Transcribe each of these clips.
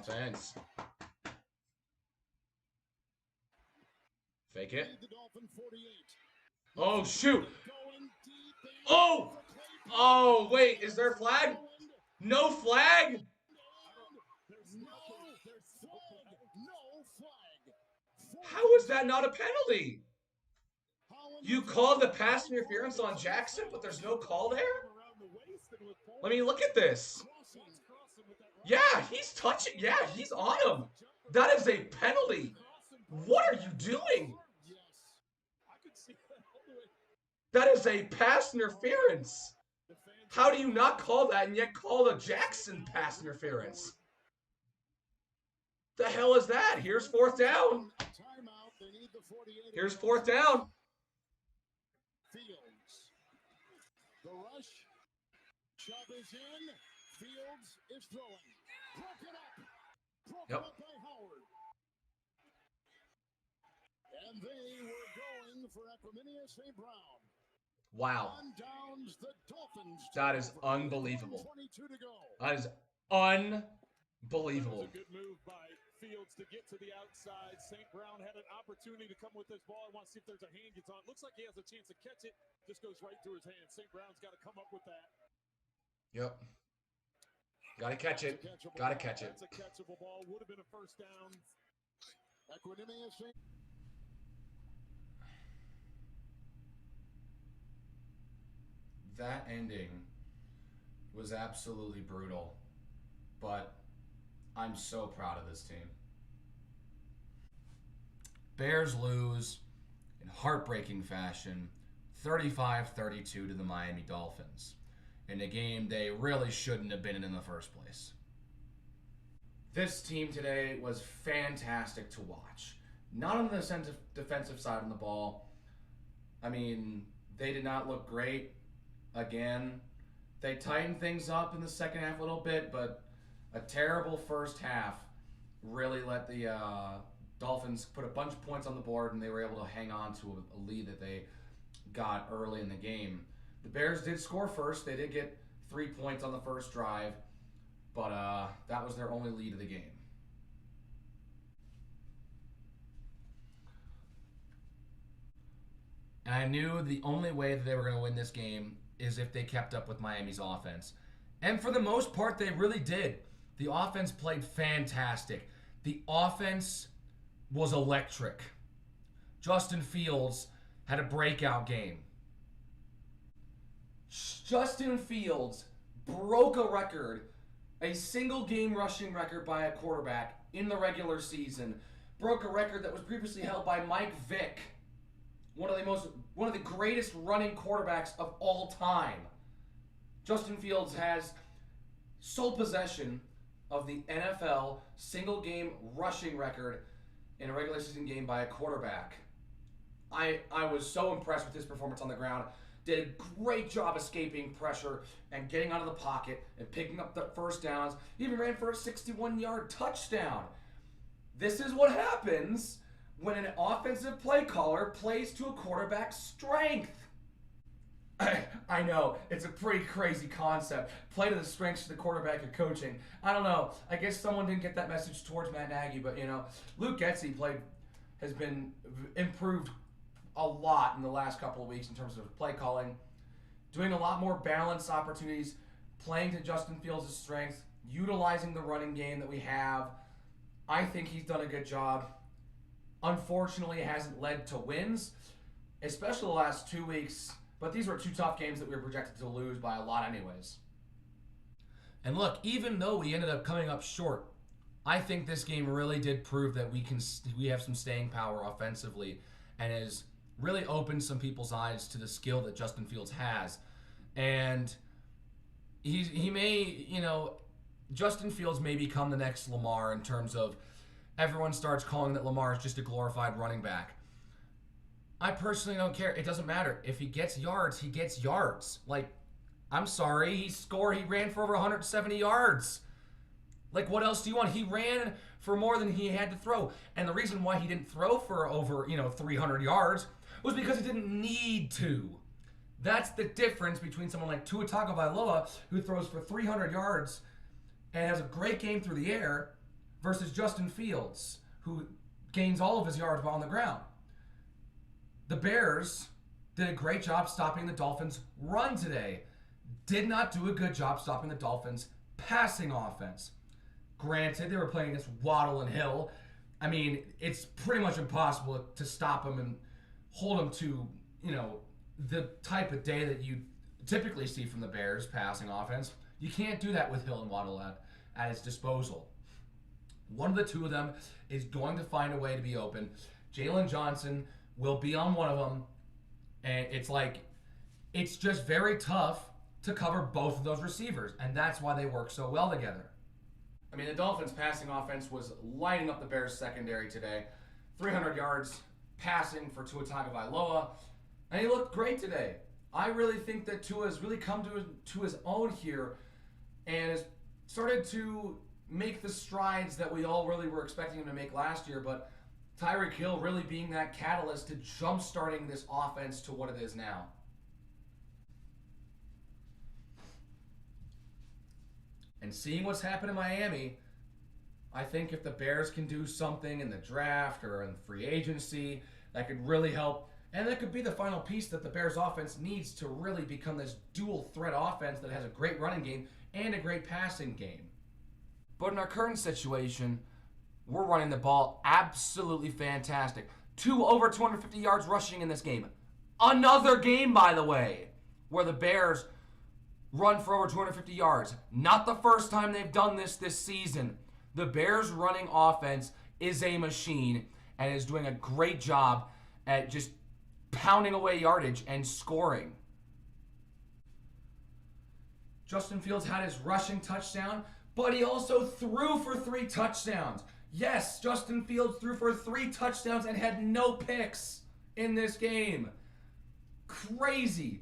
offense. Fake it. Oh, shoot. Oh! Oh, wait. Is there a flag? No flag? How is that not a penalty? You called the pass interference on Jackson, but there's no call there? Let me look at this. Yeah, he's touching. Yeah, he's on him. That is a penalty. What are you doing? That is a pass interference. How do you not call that and yet call the Jackson pass interference? The hell is that? Here's fourth down. Here's fourth down. Fields. The rush. Chubb is in. Fields is throwing. Broken up. Broken up by Howard. And they were going for Equanimeous St. Brown. Wow. Downs the Dolphins. That is unbelievable. 22 to go. That is unbelievable. That was a good move by Fields to get to the outside. St. Brown had an opportunity to come with this ball. I want to see if there's a hand gets on. Looks like he has a chance to catch it. Just goes right through his hand. St. Brown's got to come up with that. Yep. Gotta catch it. Gotta catch it. That's a catchable ball. Would have been a first down. Equanimeous St. That ending was absolutely brutal, but I'm so proud of this team. Bears lose in heartbreaking fashion, 35-32 to the Miami Dolphins, in a game they really shouldn't have been in the first place. This team today was fantastic to watch. Not on the defensive side of the ball. I mean, they did not look great. Again, they tightened things up in the second half a little bit, but a terrible first half really let the Dolphins put a bunch of points on the board, and they were able to hang on to a lead that they got early in the game. The Bears did score first. They did get 3 points on the first drive, but that was their only lead of the game. And I knew the only way that they were going to win this game is if they kept up with Miami's offense. And for the most part, they really did. The offense played fantastic. The offense was electric. Justin Fields had a breakout game. Justin Fields broke a record, a single game rushing record by a quarterback in the regular season. Broke a record that was previously held by Mike Vick, one of the greatest running quarterbacks of all time. Justin Fields has sole possession of the NFL single game rushing record in a regular season game by a quarterback. I was so impressed with his performance on the ground. Did a great job escaping pressure and getting out of the pocket and picking up the first downs. He even ran for a 61-yard touchdown. This is what happens when an offensive play caller plays to a quarterback's strength. I know, it's a pretty crazy concept. Play to the strengths of the quarterback you're coaching. I don't know. I guess someone didn't get that message towards Matt Nagy, but, Luke Getsy has been improved a lot in the last couple of weeks in terms of play calling, doing a lot more balanced opportunities, playing to Justin Fields' strengths, utilizing the running game that we have. I think he's done a good job. Unfortunately, it hasn't led to wins, especially the last 2 weeks. But these were two tough games that we were projected to lose by a lot anyways. And look, even though we ended up coming up short, I think this game really did prove that we have some staying power offensively, and has really opened some people's eyes to the skill that Justin Fields has. And he may, Justin Fields may become the next Lamar in terms of everyone starts calling that Lamar is just a glorified running back. I personally don't care. It doesn't matter. If he gets yards, he gets yards. I'm sorry, he ran for over 170 yards. What else do you want? He ran for more than he had to throw. And the reason why he didn't throw for over, 300 yards was because he didn't need to. That's the difference between someone like Tua Tagovailoa, who throws for 300 yards and has a great game through the air, versus Justin Fields, who gains all of his yards while on the ground. The Bears did a great job stopping the Dolphins' run today. Did not do a good job stopping the Dolphins' passing offense. Granted, they were playing against Waddle and Hill. I mean, it's pretty much impossible to stop them and hold them to, the type of day that you typically see from the Bears passing offense. You can't do that with Hill and Waddle at its disposal. One of the two of them is going to find a way to be open. Jalen Johnson will be on one of them, and it's just very tough to cover both of those receivers, and that's why they work so well together. I mean, the Dolphins' passing offense was lighting up the Bears' secondary today. 300 yards passing for Tua Tagovailoa, and he looked great today. I really think that Tua has really come to his own here and has started to make the strides that we all really were expecting him to make last year, but Tyreek Hill really being that catalyst to jump-starting this offense to what it is now. And seeing what's happened in Miami, I think if the Bears can do something in the draft or in free agency, that could really help. And that could be the final piece that the Bears offense needs to really become this dual threat offense that has a great running game and a great passing game. But in our current situation, we're running the ball absolutely fantastic. Over 250 yards rushing in this game. Another game, by the way, where the Bears run for over 250 yards. Not the first time they've done this season. The Bears running offense is a machine and is doing a great job at just pounding away yardage and scoring. Justin Fields had his rushing touchdown, but he also threw for 3 touchdowns. Yes, Justin Fields threw for 3 touchdowns and had no picks in this game. Crazy.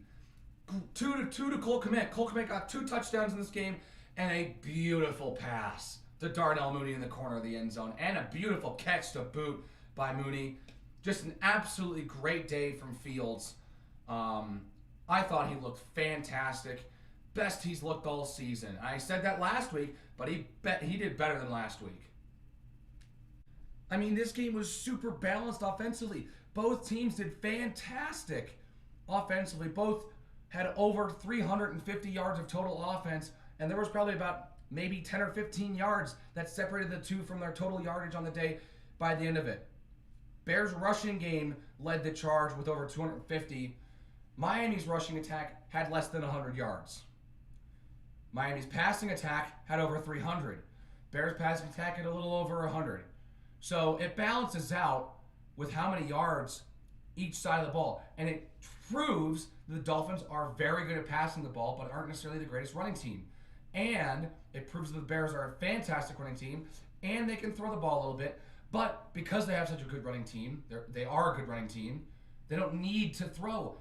2 to Cole Kmet. Cole Kmet got 2 touchdowns in this game and a beautiful pass to Darnell Mooney in the corner of the end zone, and a beautiful catch to boot by Mooney. Just an absolutely great day from Fields. I thought he looked fantastic. Best he's looked all season. I said that last week, but he did better than last week. I mean, this game was super balanced offensively. Both teams did fantastic offensively. Both had over 350 yards of total offense, and there was probably about maybe 10 or 15 yards that separated the two from their total yardage on the day by the end of it. Bears' rushing game led the charge with over 250. Miami's rushing attack had less than 100 yards. Miami's passing attack had over 300. Bears' passing attack had a little over 100. So it balances out with how many yards each side of the ball. And it proves that the Dolphins are very good at passing the ball, but aren't necessarily the greatest running team. And it proves that the Bears are a fantastic running team, and they can throw the ball a little bit. But because they have such a good running team, they are a good running team, they don't need to throw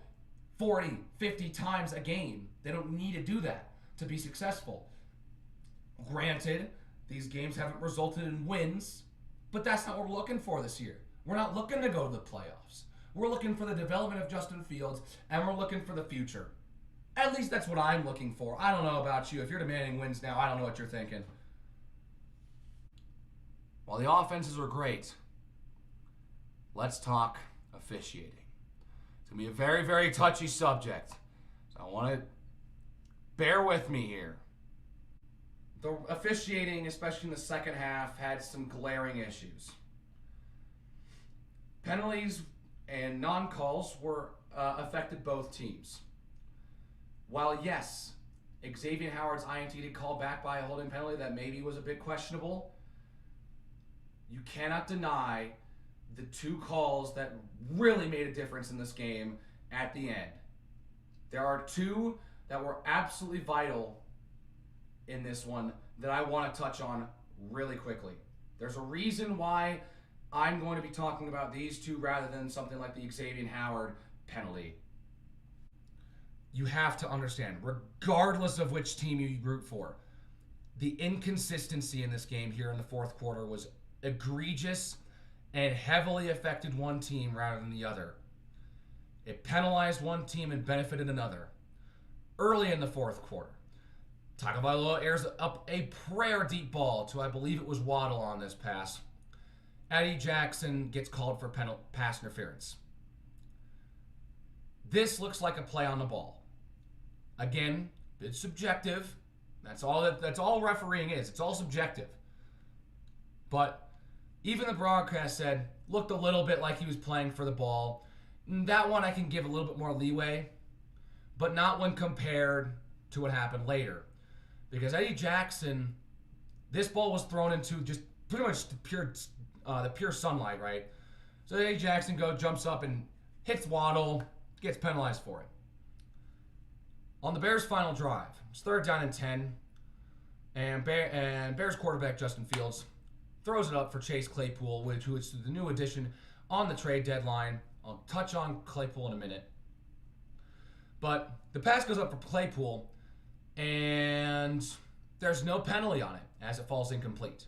40, 50 times a game. They don't need to do that to be successful. Granted, these games haven't resulted in wins, but that's not what we're looking for this year. We're not looking to go to the playoffs. We're looking for the development of Justin Fields, and we're looking for the future. At least that's what I'm looking for. I don't know about you. If you're demanding wins now, I don't know what you're thinking. While the offenses were great, let's talk officiating. It's going to be a very, very touchy subject. So I want to bear with me here. The officiating, especially in the second half, had some glaring issues. Penalties and non-calls were affected both teams. While, yes, Xavier Howard's INT did call back by a holding penalty that maybe was a bit questionable, you cannot deny the 2 calls that really made a difference in this game at the end. There are 2 that were absolutely vital in this one that I want to touch on really quickly. There's a reason why I'm going to be talking about these 2 rather than something like the Xavier Howard penalty. You have to understand, regardless of which team you root for, the inconsistency in this game here in the fourth quarter was egregious and heavily affected one team rather than the other. It penalized one team and benefited another. Early in the fourth quarter, Tagovailoa airs up a prayer deep ball to, I believe it was Waddle on this pass. Eddie Jackson gets called for pass interference. This looks like a play on the ball. Again, it's subjective. That's all refereeing is. It's all subjective. But even the broadcast said, looked a little bit like he was playing for the ball. That one I can give a little bit more leeway, but not when compared to what happened later. Because Eddie Jackson, this ball was thrown into just pretty much the pure sunlight, right? So Eddie Jackson jumps up and hits Waddle, gets penalized for it. On the Bears' final drive, it's 3rd down and 10, and Bears quarterback Justin Fields throws it up for Chase Claypool, who is the new addition on the trade deadline. I'll touch on Claypool in a minute. But the pass goes up for Claypool, and there's no penalty on it as it falls incomplete.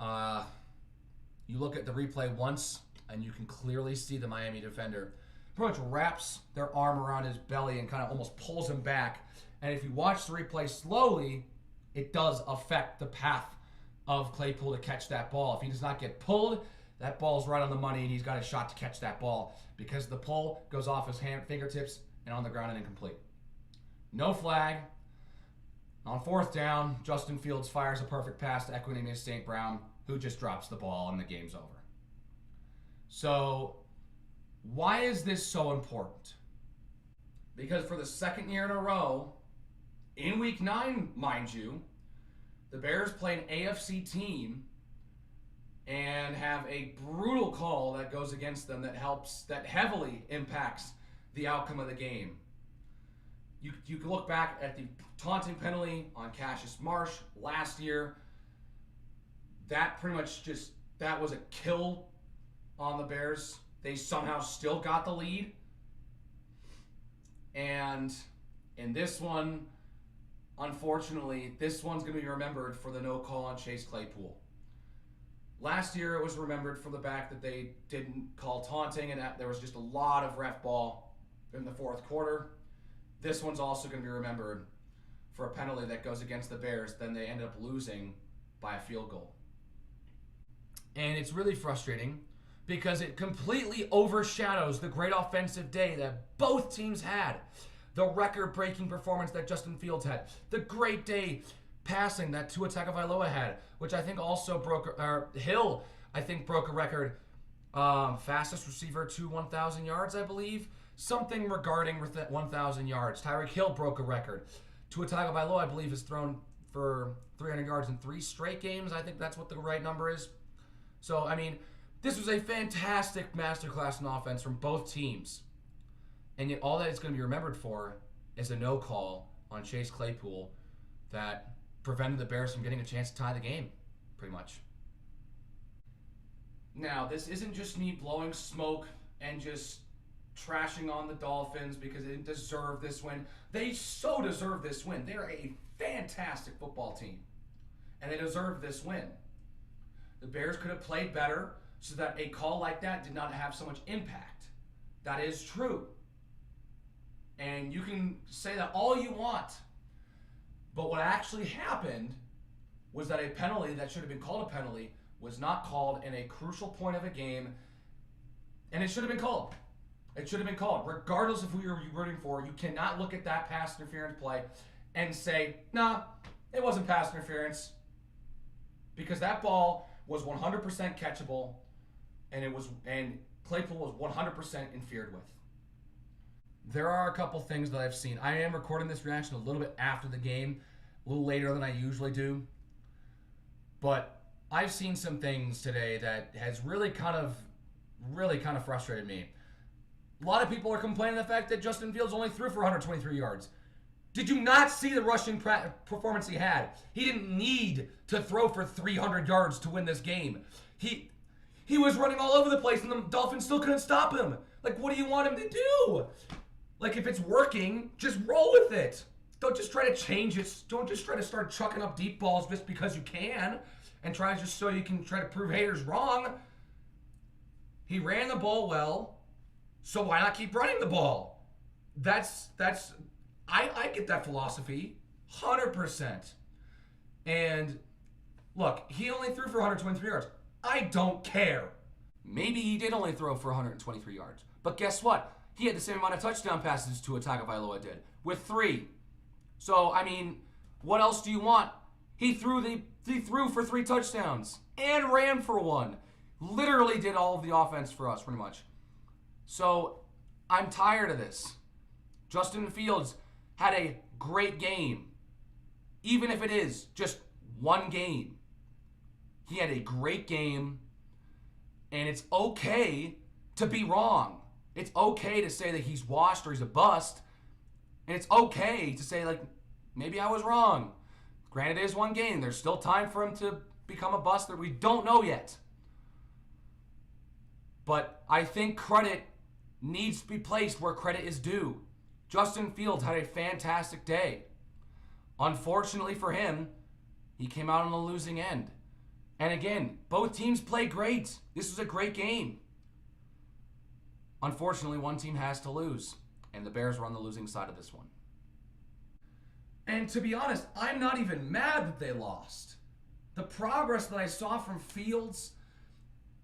You look at the replay once, and you can clearly see the Miami defender pretty much wraps their arm around his belly and kind of almost pulls him back. And if you watch the replay slowly, it does affect the path of Claypool to catch that ball. If he does not get pulled, that ball's right on the money, and he's got a shot to catch that ball because the pull goes off his fingertips and on the ground and incomplete. No flag. On 4th down, Justin Fields fires a perfect pass to Equanimeous St. Brown, who just drops the ball, and the game's over. So, why is this so important? Because for the 2nd year in a row, in Week 9, mind you, the Bears play an AFC team and have a brutal call that goes against them that heavily impacts the outcome of the game. You can look back at the taunting penalty on Cassius Marsh last year. That pretty much that was a kill on the Bears. They somehow still got the lead. And in this one, unfortunately, this one's going to be remembered for the no call on Chase Claypool. Last year, it was remembered for the fact that they didn't call taunting and that there was just a lot of ref ball in the 4th quarter. This one's also going to be remembered for a penalty that goes against the Bears. Then they ended up losing by a field goal. And it's really frustrating because it completely overshadows the great offensive day that both teams had. The record-breaking performance that Justin Fields had. The great day passing that Tua Tagovailoa had, which I think also Hill, I think, broke a record. Fastest receiver to 1,000 yards, I believe. Something regarding 1,000 yards. Tyreek Hill broke a record. Tua Tagovailoa, I believe, has thrown for 300 yards in 3 straight games. I think that's what the right number is. So, I mean, this was a fantastic masterclass in offense from both teams. And yet all that it's going to be remembered for is a no call on Chase Claypool that prevented the Bears from getting a chance to tie the game, pretty much. Now, this isn't just me blowing smoke and just trashing on the Dolphins because they didn't deserve this win. They so deserve this win. They're a fantastic football team, and they deserve this win. The Bears could have played better so that a call like that did not have so much impact. That is true. And you can say that all you want. But what actually happened was that a penalty that should have been called a penalty was not called in a crucial point of a game. And it should have been called. It should have been called. Regardless of who you're rooting for, you cannot look at that pass interference play and say, nah, it wasn't pass interference. Because that ball was 100% catchable, and Claypool was 100% interfered with. There are a couple things that I've seen. I am recording this reaction a little bit after the game, a little later than I usually do. But I've seen some things today that has really kind of frustrated me. A lot of people are complaining the fact that Justin Fields only threw for 123 yards. Did you not see the rushing performance he had? He didn't need to throw for 300 yards to win this game. He was running all over the place, and the Dolphins still couldn't stop him. Like, what do you want him to do? Like, if it's working, just roll with it. Don't just try to change it. Don't just try to start chucking up deep balls just because you can and try just so you can try to prove haters wrong. He ran the ball well, so why not keep running the ball? I get that philosophy. 100%. And look, he only threw for 123 yards. I don't care. Maybe he did only throw for 123 yards. But guess what? He had the same amount of touchdown passes Tua Tagovailoa did, with 3. So, I mean, what else do you want? He threw for 3 touchdowns and ran for 1. Literally did all of the offense for us, pretty much. So, I'm tired of this. Justin Fields had a great game. Even if it is just one game. He had a great game, and it's okay to be wrong. It's okay to say that he's washed or he's a bust, and it's okay to say, like, maybe I was wrong. Granted, it is one game. There's still time for him to become a bust that we don't know yet. But I think credit needs to be placed where credit is due. Justin Fields had a fantastic day. Unfortunately for him, he came out on the losing end. And again, both teams played great. This was a great game. Unfortunately, one team has to lose, and the Bears were on the losing side of this one. And to be honest, I'm not even mad that they lost. The progress that I saw from Fields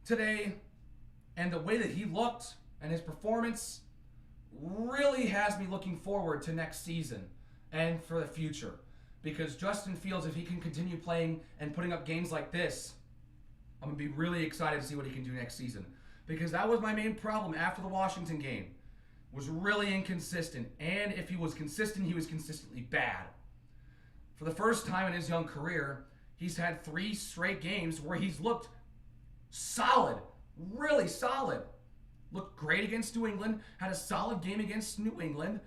today and the way that he looked and his performance really has me looking forward to next season and for the future. Because Justin Fields, if he can continue playing and putting up games like this, I'm going to be really excited to see what he can do next season. Because that was my main problem after the Washington game. Was really inconsistent. And if he was consistent, he was consistently bad. For the first time in his young career, he's had 3 straight games where he's looked solid. Really solid. Looked great against New England. Had a solid game against New England.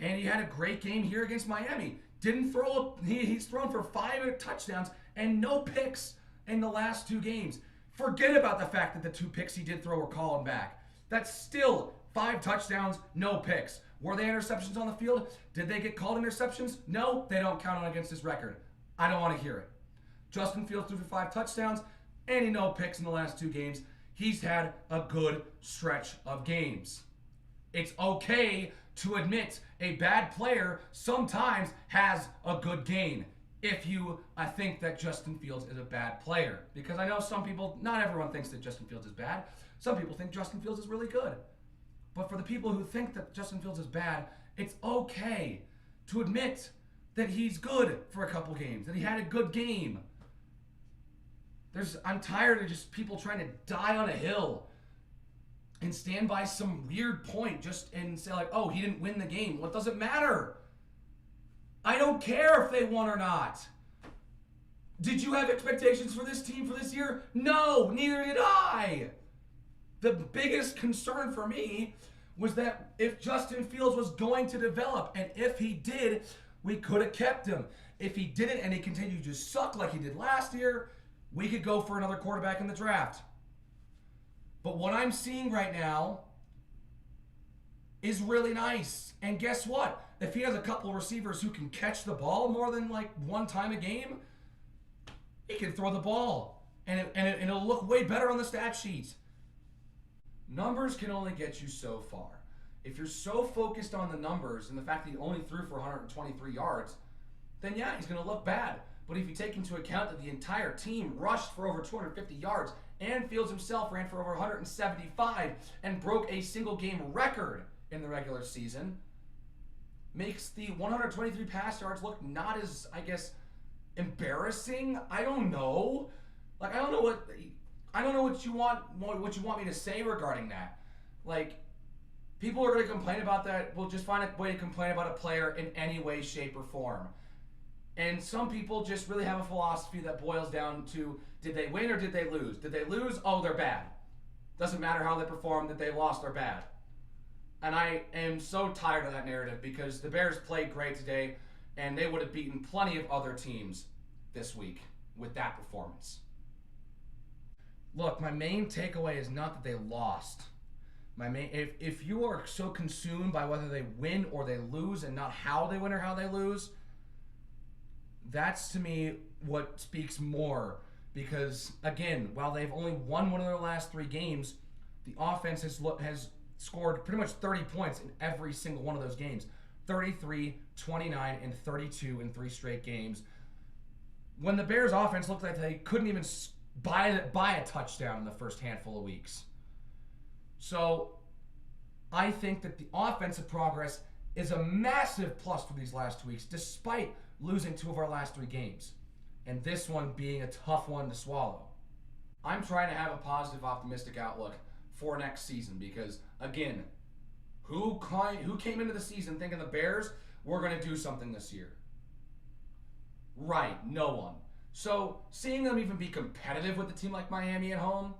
And he had a great game here against Miami. He's thrown for 5 touchdowns and no picks in the last 2 games. Forget about the fact that the 2 picks he did throw were called back. That's still 5 touchdowns, no picks. Were they interceptions on the field? Did they get called interceptions? No, they don't count on against his record. I don't want to hear it. Justin Fields threw for 5 touchdowns and no picks in the last 2 games. He's had a good stretch of games. It's okay to admit a bad player sometimes has a good game if I think that Justin Fields is a bad player. Because I know some people, not everyone thinks that Justin Fields is bad. Some people think Justin Fields is really good. But for the people who think that Justin Fields is bad, it's okay to admit that he's good for a couple games, that he had a good game. I'm tired of just people trying to die on a hill and stand by some weird point and say like, oh, he didn't win the game. What does it matter? I don't care if they won or not. Did you have expectations for this team for this year? No, neither did I. The biggest concern for me was that if Justin Fields was going to develop, and if he did, we could have kept him. If he didn't and he continued to suck like he did last year, we could go for another quarterback in the draft. But what I'm seeing right now is really nice. And guess what? If he has a couple of receivers who can catch the ball more than like 1 time a game, he can throw the ball. And it'll look way better on the stat sheet. Numbers can only get you so far. If you're so focused on the numbers and the fact that he only threw for 123 yards, then yeah, he's going to look bad. But if you take into account that the entire team rushed for over 250 yards and Fields himself ran for over 175 and broke a single game record in the regular season, makes the 123 pass yards look not as, I guess, embarrassing. I don't know. Like, I don't know what you want me to say regarding that. Like, people are going to complain about that. We'll just find a way to complain about a player in any way, shape, or form. And some people just really have a philosophy that boils down to, did they win or did they lose? Did they lose? Oh, they're bad. Doesn't matter how they perform, that they lost, they're bad. And I am so tired of that narrative because the Bears played great today and they would have beaten plenty of other teams this week with that performance. Look, my main takeaway is not that they lost. If you are so consumed by whether they win or they lose and not how they win or how they lose, that's to me what speaks more. Because again, while they've only won one of their last 3 games, the offense has scored pretty much 30 points in every single one of those games. 33, 29, and 32 in 3 straight games. When the Bears offense looked like they couldn't even buy a touchdown in the first handful of weeks. So I think that the offensive progress is a massive plus for these last 2 weeks, despite losing 2 of our last 3 games. And this one being a tough one to swallow. I'm trying to have a positive, optimistic outlook for next season because, again, who came into the season thinking the Bears were going to do something this year? Right, no one. So seeing them even be competitive with a team like Miami at home,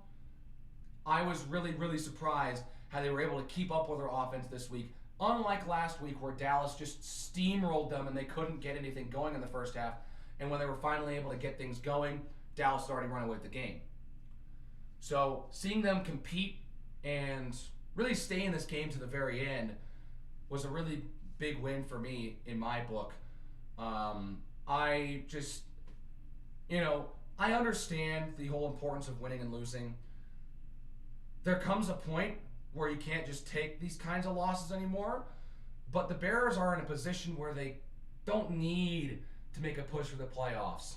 I was really, really surprised how they were able to keep up with their offense this week. Unlike last week where Dallas just steamrolled them and they couldn't get anything going in the first half. And when they were finally able to get things going, Dallas had already run away with the game. So seeing them compete and really stay in this game to the very end was a really big win for me in my book. I just, I understand the whole importance of winning and losing. There comes a point where you can't just take these kinds of losses anymore, but the Bears are in a position where they don't need to make a push for the playoffs.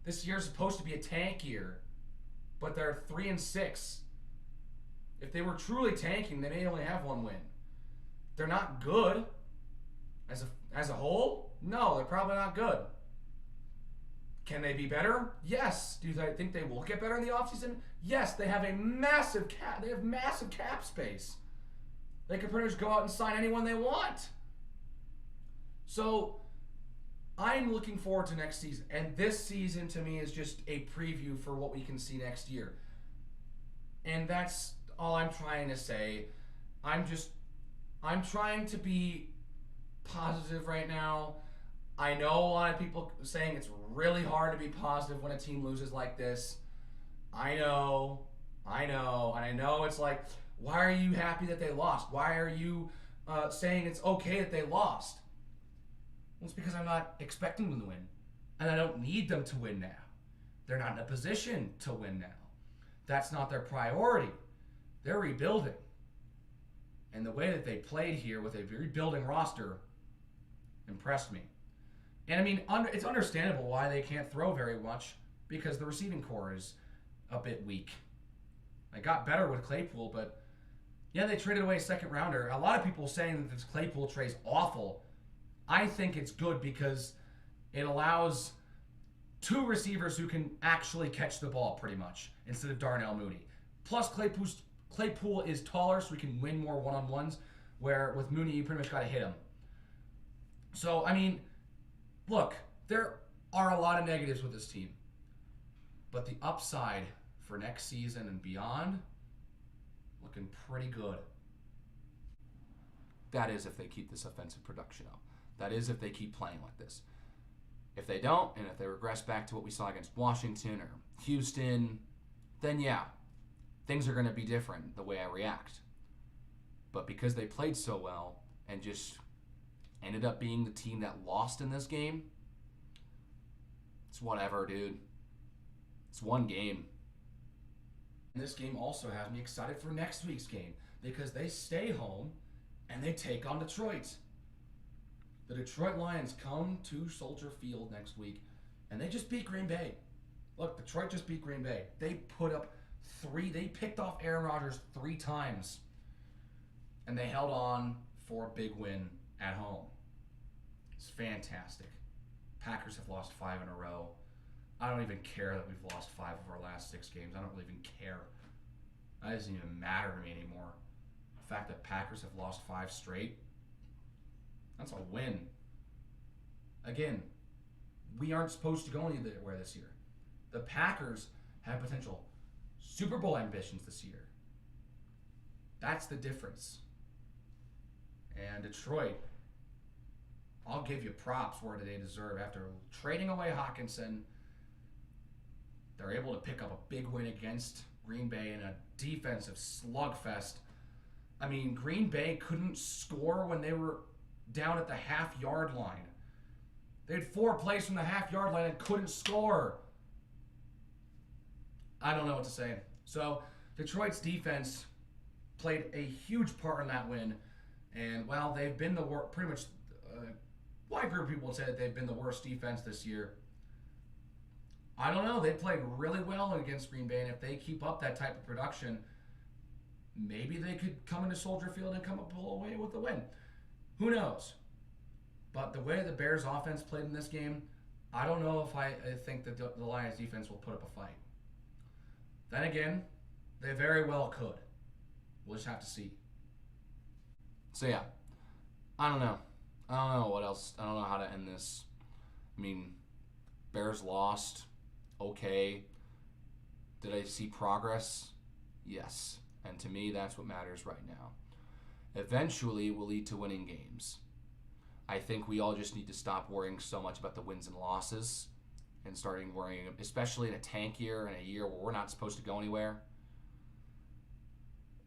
This year's supposed to be a tank year, but they're 3-6. If they were truly tanking, they may only have 1 win. They're not good as a whole. No, they're probably not good. Can they be better? Yes. Do I think they will get better in the offseason? Yes. They have a massive cap. They have massive cap space. They can pretty much go out and sign anyone they want. So I'm looking forward to next season. And this season to me is just a preview for what we can see next year. And that's all I'm trying to say. I'm trying to be positive right now. I know a lot of people saying it's really hard to be positive when a team loses like this. I know. And I know it's like, why are you happy that they lost? Why are you saying it's okay that they lost? Well, it's because I'm not expecting them to win. And I don't need them to win now. They're not in a position to win now. That's not their priority. They're rebuilding. And the way that they played here with a rebuilding roster impressed me. And I mean, it's understandable why they can't throw very much because the receiving core is a bit weak. They got better with Claypool, but yeah, they traded away a second rounder. A lot of people saying that this Claypool trade is awful. I think it's good because it allows 2 receivers who can actually catch the ball pretty much instead of Darnell Mooney. Plus, Claypool is taller, so we can win more one-on-ones, where with Mooney, you pretty much got to hit him. So, I mean, look, there are a lot of negatives with this team. But the upside for next season and beyond, looking pretty good. That is if they keep this offensive production up. That is if they keep playing like this. If they don't, and if they regress back to what we saw against Washington or Houston, then yeah, things are going to be different the way I react. But because they played so well and just ended up being the team that lost in this game, it's whatever, dude. It's one game. And this game also has me excited for next week's game because they stay home and they take on Detroit. The Detroit Lions come to Soldier Field next week and they just beat Green Bay. Look, Detroit just beat Green Bay. They picked off Aaron Rodgers 3 times and they held on for a big win at home. It's fantastic. Packers have lost 5 in a row. I don't even care that we've lost 5 of our last 6 games. I don't really even care. That doesn't even matter to me anymore. The fact that Packers have lost 5 straight, that's a win. Again, we aren't supposed to go anywhere this year. The Packers have potential Super Bowl ambitions this year. That's the difference. And Detroit, I'll give you props where they deserve. After trading away Hawkinson, they're able to pick up a big win against Green Bay in a defensive slugfest. I mean, Green Bay couldn't score when they were down at the half-yard line. They had 4 plays from the half-yard line and couldn't score. I don't know what to say. So, Detroit's defense played a huge part in that win. And, well, they've been pretty much wide group of people would say that they've been the worst defense this year. I don't know. They played really well against Green Bay, and if they keep up that type of production, maybe they could come into Soldier Field and come up away with a win. Who knows? But the way the Bears offense played in this game, I don't know if I think that the Lions defense will put up a fight. Then again, they very well could. We'll just have to see. So yeah, I don't know. I don't know what else. I don't know how to end this. I mean, Bears lost. Okay. Did I see progress? Yes. And to me, that's what matters right now. Eventually, will lead to winning games. I think we all just need to stop worrying so much about the wins and losses and starting worrying, especially in a tank year, in a year where we're not supposed to go anywhere.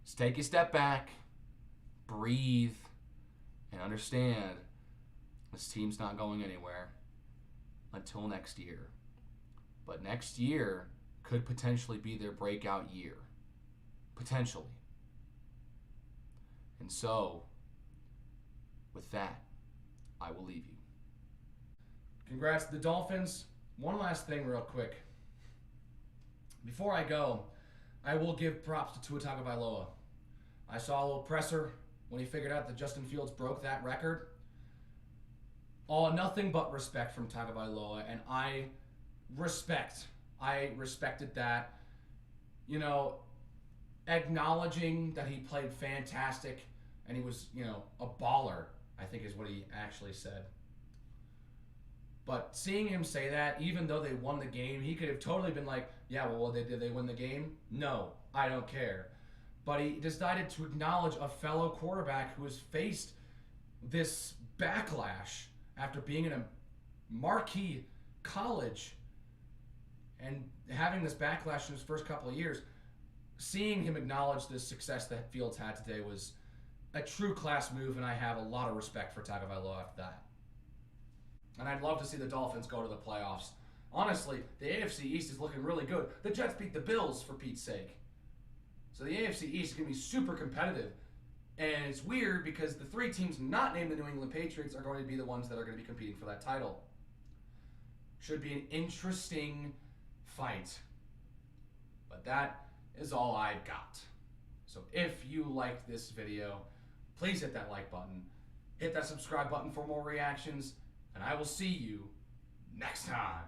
Just take a step back, breathe, and understand this team's not going anywhere until next year. But next year could potentially be their breakout year. Potentially. And so, with that, I will leave you. Congrats to the Dolphins. One last thing real quick. Before I go, I will give props to Tua Tagovailoa. I saw a little presser when he figured out that Justin Fields broke that record. Nothing but respect from Tagovailoa, and I respected that. You know, acknowledging that he played fantastic and he was, a baller, I think is what he actually said. But seeing him say that, even though they won the game, he could have totally been like, yeah, well, did they win the game? No, I don't care. But he decided to acknowledge a fellow quarterback who has faced this backlash after being in a marquee college and having this backlash in his first couple of years. Seeing him acknowledge the success that Fields had today was a true class move, and I have a lot of respect for Tagovailoa after that. And I'd love to see the Dolphins go to the playoffs. Honestly, the AFC East is looking really good. The Jets beat the Bills, for Pete's sake. So the AFC East is going to be super competitive. And it's weird because the three teams not named the New England Patriots are going to be the ones that are going to be competing for that title. Should be an interesting fight. But that is all I've got. So if you liked this video, please hit that like button. Hit that subscribe button for more reactions. And I will see you next time.